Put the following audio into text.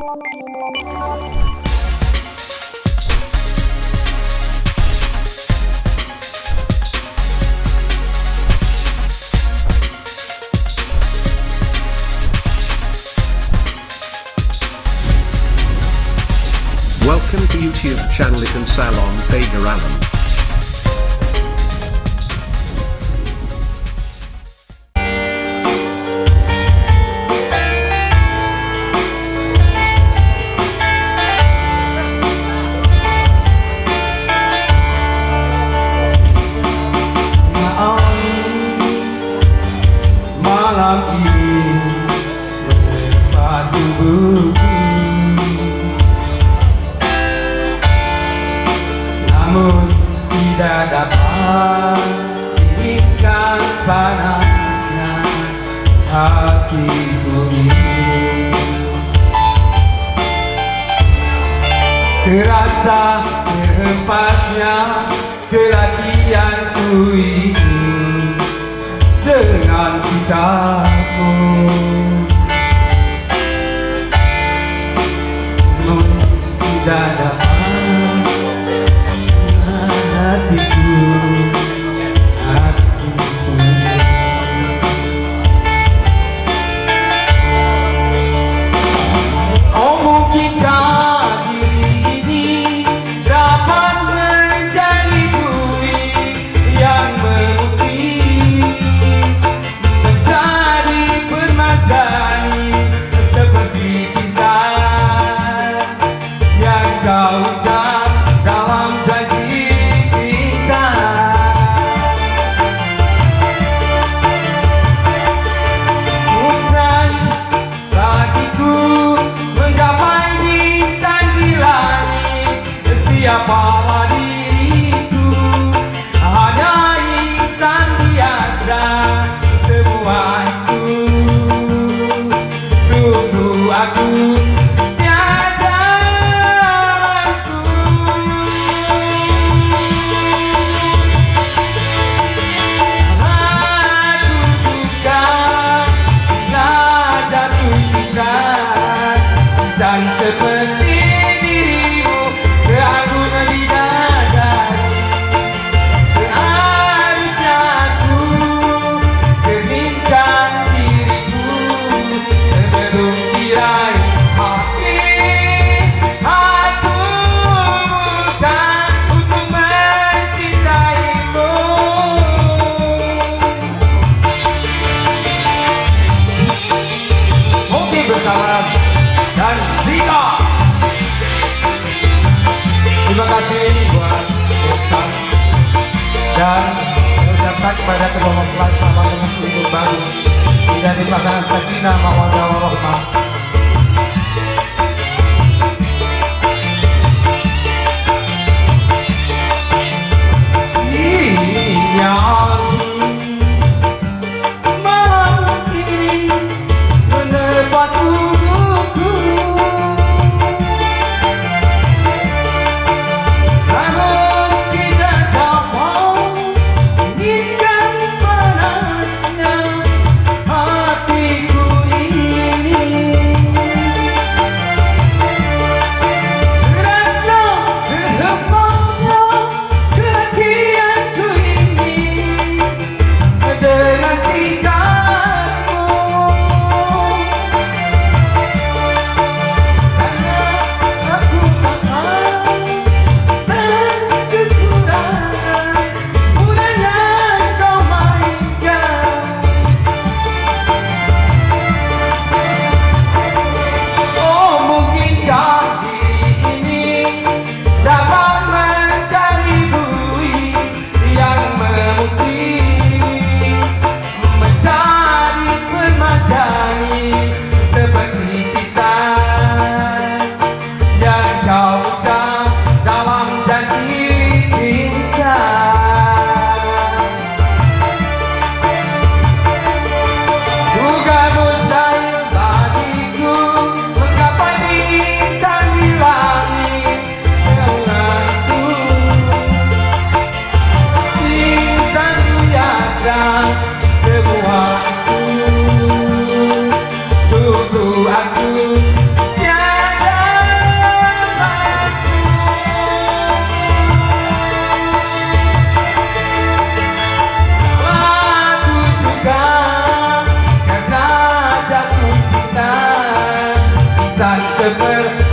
Welcome to YouTube channel Ikan Salon Pager Alam. Malam ini berpadu buku, namun tidak dapat dirikan panasnya hatiku ini. Terasa terhempasnya kelatihanku ini dengan cintamu, namun tidak dapat hatiku. Oh, mungkinkah diri ini dapat menjadi bumi yang memutih, menjadi permadani seperti bintang yang kau ucap dalam janji cinta. Bukan bagiku menggapai bintang di langit, siapa diriku hanya insan biasa. Semua itu sungguh aku tiada aku. Aku bukan belajar cinta, insan seperti dirimu seagun bidadari. Seharusnya aku keningkan diriku sebelum diraih hati. Aku bukan untuk mencintaimu. Mungkin bersama dan Zika. Terima kasih buat Ustaz, dan saya ucapkan kepada kedua mempelai selamat menempuh hidup baru menjadi pasangan sakinah mawaddah warahmah. Iya, malam ini menerpa tubuhku, namun tidak dapat dirikan panasnya hatiku ini. insan seperti